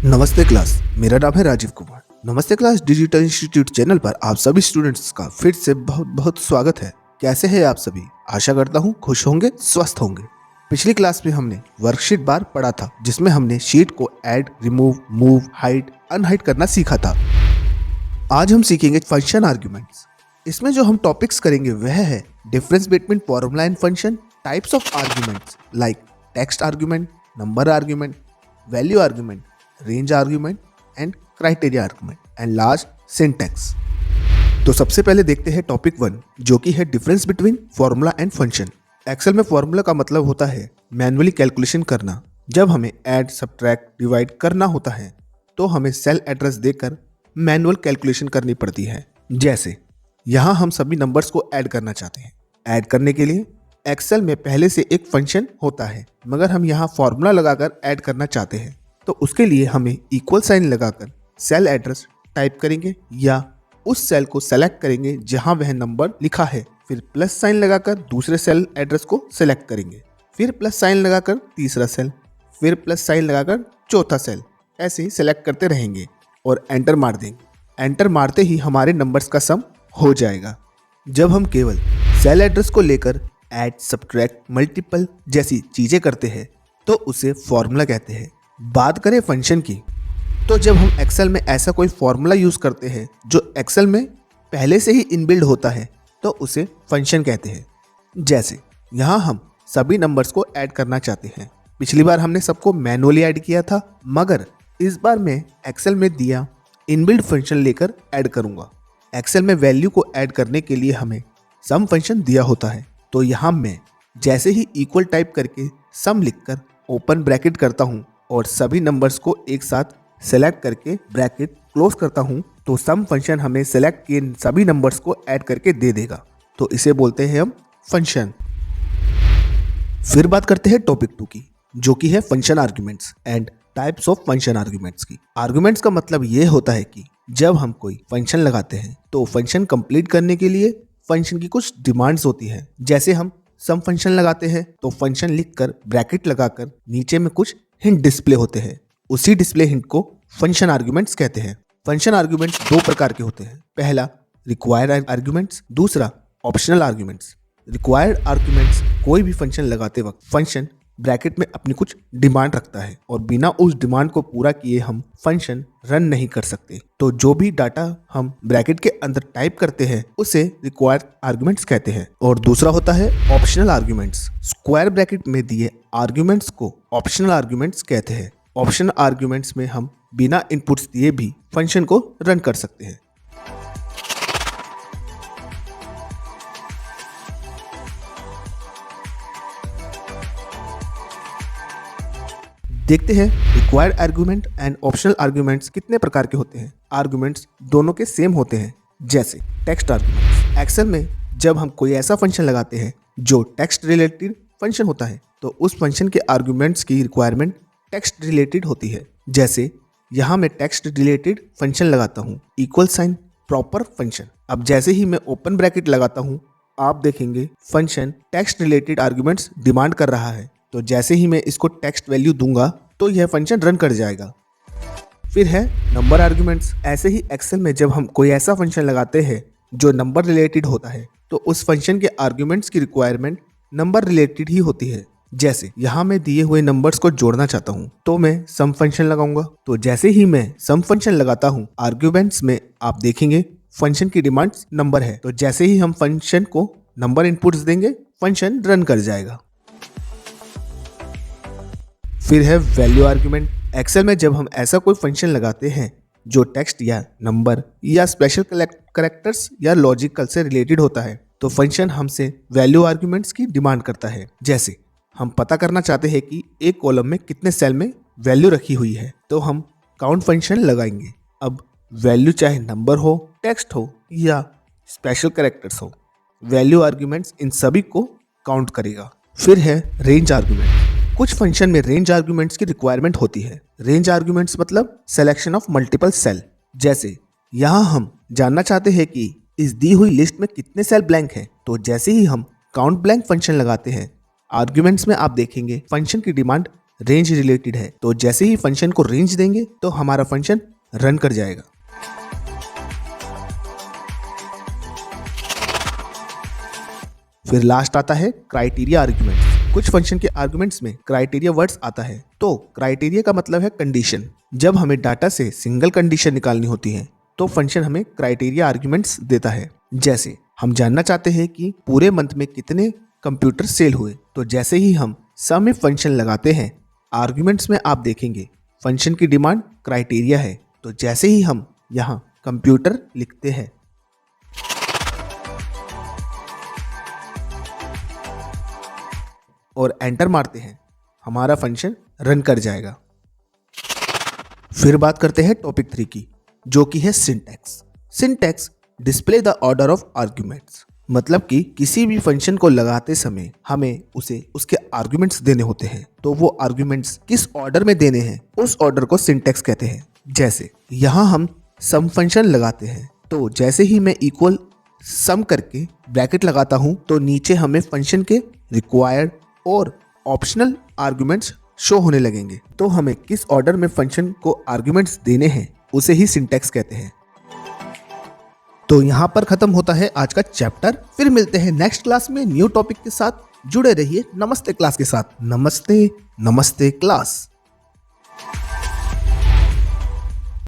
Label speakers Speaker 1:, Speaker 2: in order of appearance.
Speaker 1: नमस्ते क्लास। मेरा नाम है राजीव कुमार। नमस्ते क्लास डिजिटल इंस्टीट्यूट चैनल पर आप सभी स्टूडेंट्स का फिर से बहुत बहुत स्वागत है। कैसे हैं आप सभी? आशा करता हूँ खुश होंगे, स्वस्थ होंगे। पिछली क्लास में हमने वर्कशीट बार पढ़ा था, जिसमें हमने शीट को add, remove, move, hide, unhide करना सीखा था। आज हम सीखेंगे फंक्शन आर्ग्यूमेंट्स। इसमें जो हम टॉपिक्स करेंगे वह है difference between formula and function, types of arguments like text argument, number argument, value argument, range argument and criteria argument and last syntax. तो सबसे पहले देखते हैं टॉपिक 1, जो कि है difference between formula and function. Excel में फॉर्मूला का मतलब होता है मैन्युअली कैलकुलेशन करना। जब हमें ऐड, सब्ट्रैक्ट, डिवाइड करना होता है तो हमें सेल एड्रेस देकर मैनुअल कैलकुलेशन करनी पड़ती है। जैसे यहाँ हम सभी नंबर्स को ऐड करना चाहते हैं। ऐड करने के लिए एक्सेल में पहले से एक फंक्शन होता है, मगर हम यहाँ फॉर्मूला लगाकर ऐड करना चाहते हैं तो उसके लिए हमें इक्वल साइन लगाकर सेल एड्रेस टाइप करेंगे या उस सेल को सेलेक्ट करेंगे जहां वह नंबर लिखा है, फिर प्लस साइन लगाकर दूसरे सेल एड्रेस को सेलेक्ट करेंगे, फिर प्लस साइन लगाकर तीसरा सेल, फिर प्लस साइन लगाकर चौथा सेल, ऐसे ही सेलेक्ट करते रहेंगे और एंटर मार देंगे। एंटर मारते ही हमारे नंबर्स का सम हो जाएगा। जब हम केवल सेल एड्रेस को लेकर ऐड, सब्ट्रैक्ट, मल्टीपल जैसी चीजें करते हैं तो उसे फॉर्मूला कहते हैं। बात करें फंक्शन की, तो जब हम एक्सेल में ऐसा कोई फॉर्मूला यूज करते हैं जो एक्सेल में पहले से ही इनबिल्ड होता है तो उसे फंक्शन कहते हैं। जैसे यहाँ हम सभी नंबर्स को ऐड करना चाहते हैं। पिछली बार हमने सबको मैनुअली ऐड किया था, मगर इस बार मैं एक्सेल में दिया इनबिल्ड फंक्शन लेकर ऐड करूँगा। एक्सेल में वैल्यू को ऐड करने के लिए हमें सम फंक्शन दिया होता है, तो यहाँ मैं जैसे ही इक्वल टाइप करके सम लिखकर ओपन ब्रैकेट करता हूँ और सभी नंबर्स को एक साथ सेलेक्ट करके ब्रैकेट क्लोज करता हूं तो सम फंक्शन हमें सेलेक्ट किए सभी नंबर्स को ऐड करके दे देगा। तो इसे बोलते हैं हम फंक्शन। फिर बात करते हैं टॉपिक 2 की, जो कि है function arguments and types of function arguments की। आर्ग्यूमेंट्स का मतलब ये होता है कि जब हम कोई फंक्शन लगाते हैं तो फंक्शन कंप्लीट करने के लिए फंक्शन की कुछ डिमांड्स होती है। जैसे हम सम फंक्शन लगाते हैं तो फंक्शन लिखकर ब्रैकेट लगाकर नीचे में कुछ हिंट डिस्प्ले होते हैं। उसी डिस्प्ले हिंट को फंक्शन आर्ग्यूमेंट्स कहते हैं। फंक्शन आर्ग्यूमेंट्स 2 प्रकार के होते हैं। पहला रिक्वायर्ड आर्ग्यूमेंट्स, दूसरा ऑप्शनल आर्ग्यूमेंट्स। रिक्वायर्ड आर्ग्यूमेंट्स कोई भी फंक्शन लगाते वक्त फंक्शन ब्रैकेट में अपनी कुछ डिमांड रखता है और बिना उस डिमांड को पूरा किए हम फंक्शन रन नहीं कर सकते। तो जो भी डाटा हम ब्रैकेट के अंदर टाइप करते हैं उसे रिक्वायर्ड आर्ग्यूमेंट्स कहते हैं। और दूसरा होता है ऑप्शनल आर्ग्यूमेंट्स। स्क्वायर ब्रैकेट में दिए आर्ग्यूमेंट्स को ऑप्शनल आर्ग्यूमेंट्स कहते हैं। ऑप्शनल आर्ग्यूमेंट्स में हम बिना इनपुट्स दिए भी फंक्शन को रन कर सकते हैं। देखते हैं required argument and optional arguments कितने प्रकार के होते हैं। आर्ग्यूमेंट्स दोनों के सेम होते हैं। जैसे टेक्स्ट आर्ग्यूमेंट्स। एक्सेल में जब हम कोई ऐसा फंक्शन लगाते हैं जो टेक्स्ट रिलेटेड फंक्शन होता है तो उस फंक्शन के आर्ग्यूमेंट्स की रिक्वायरमेंट टेक्स्ट रिलेटेड होती है। जैसे यहाँ मैं टेक्स्ट रिलेटेड फंक्शन लगाता हूँ इक्वल साइन प्रॉपर फंक्शन। अब जैसे ही मैं ओपन ब्रैकेट लगाता हूँ आप देखेंगे function text related arguments demand कर रहा है। तो जैसे ही मैं इसको टेक्स्ट वैल्यू दूंगा तो यह फंक्शन रन कर जाएगा। फिर है नंबर आर्ग्यूमेंट्स। ऐसे ही एक्सेल में जब हम कोई ऐसा फंक्शन लगाते हैं जो नंबर रिलेटेड होता है तो उस फंक्शन के आर्ग्यूमेंट्स की रिक्वायरमेंट नंबर रिलेटेड ही होती है। जैसे यहाँ मैं दिए हुए नंबर्स को जोड़ना चाहता हूँ तो मैं सम फंक्शन लगाऊंगा। तो जैसे ही मैं सम फंक्शन लगाता हूँ आर्ग्यूमेंट्स में आप देखेंगे फंक्शन की डिमांड्स नंबर है। तो जैसे ही हम फंक्शन को नंबर इनपुट्स देंगे फंक्शन रन कर जाएगा। फिर है वैल्यू आर्ग्यूमेंट। एक्सेल में जब हम ऐसा कोई फंक्शन लगाते हैं जो टेक्स्ट या नंबर या स्पेशल कैरेक्टर्स या लॉजिकल से रिलेटेड होता है तो फंक्शन हमसे वैल्यू आर्ग्यूमेंट्स की डिमांड करता है। जैसे हम पता करना चाहते हैं कि एक कॉलम में कितने सेल में वैल्यू रखी हुई है तो हम काउंट फंक्शन लगाएंगे। अब वैल्यू चाहे नंबर हो, टेक्स्ट हो या स्पेशल कैरेक्टर्स हो, वैल्यू आर्ग्यूमेंट्स इन सभी को काउंट करेगा। फिर है रेंज आर्ग्यूमेंट। कुछ फंक्शन में रेंज आर्ग्यूमेंट्स की रिक्वायरमेंट होती है। रेंज आर्ग्यूमेंट्स मतलब सिलेक्शन ऑफ मल्टीपल सेल। जैसे यहाँ हम जानना चाहते हैं कि इस दी हुई लिस्ट में कितने सेल ब्लैंक हैं तो जैसे ही हम काउंट ब्लैंक फंक्शन लगाते हैं आर्ग्यूमेंट्स में आप देखेंगे फंक्शन की डिमांड रेंज रिलेटेड है, तो जैसे ही फंक्शन को रेंज देंगे तो हमारा फंक्शन रन कर जाएगा। फिर लास्ट आता है क्राइटेरिया आर्ग्यूमेंट्स। कुछ फंक्शन के आर्ग्यूमेंट्स में क्राइटेरिया वर्ड्स आता है। तो क्राइटेरिया का मतलब है कंडीशन। जब हमें डाटा से सिंगल कंडीशन निकालनी होती है तो फंक्शन हमें क्राइटेरिया आर्ग्यूमेंट्स देता है। जैसे हम जानना चाहते हैं कि पूरे मंथ में कितने कंप्यूटर सेल हुए, तो जैसे ही हम सम इफ फंक्शन लगाते हैं, आर्ग्यूमेंट्स में आप देखेंगे फंक्शन की डिमांड क्राइटेरिया है, तो जैसे ही हम यहाँ कंप्यूटर लिखते हैं और एंटर मारते हैं, हमारा फंक्शन रन कर जाएगा। फिर बात करते हैं टॉपिक 3 की, जो कि है syntax. Syntax display the order of arguments, मतलब कि किसी भी फंक्शन को लगाते समय हमें उसे उसके आर्ग्यूमेंट्स देने होते हैं, तो वो आर्ग्यूमेंट्स किस ऑर्डर में देने हैं उस ऑर्डर को सिंटैक्स कहते हैं। जैसे यहाँ हम सम फंक्शन लगाते हैं, तो जैसे ही मैं इक्वल सम करके ब्रैकेट लगाता हूँ तो नीचे हमें फंक्शन के रिक्वायर्ड और ऑप्शनल आर्ग्यूमेंट्स शो होने लगेंगे। तो हमें किस ऑर्डर में फंक्शन को आर्ग्यूमेंट्स देने हैं उसे ही सिंटैक्स कहते हैं। तो यहाँ पर खत्म होता है आज का चैप्टर। फिर मिलते हैं नेक्स्ट क्लास में न्यू टॉपिक के साथ। जुड़े रहिए नमस्ते क्लास के साथ। नमस्ते नमस्ते क्लास।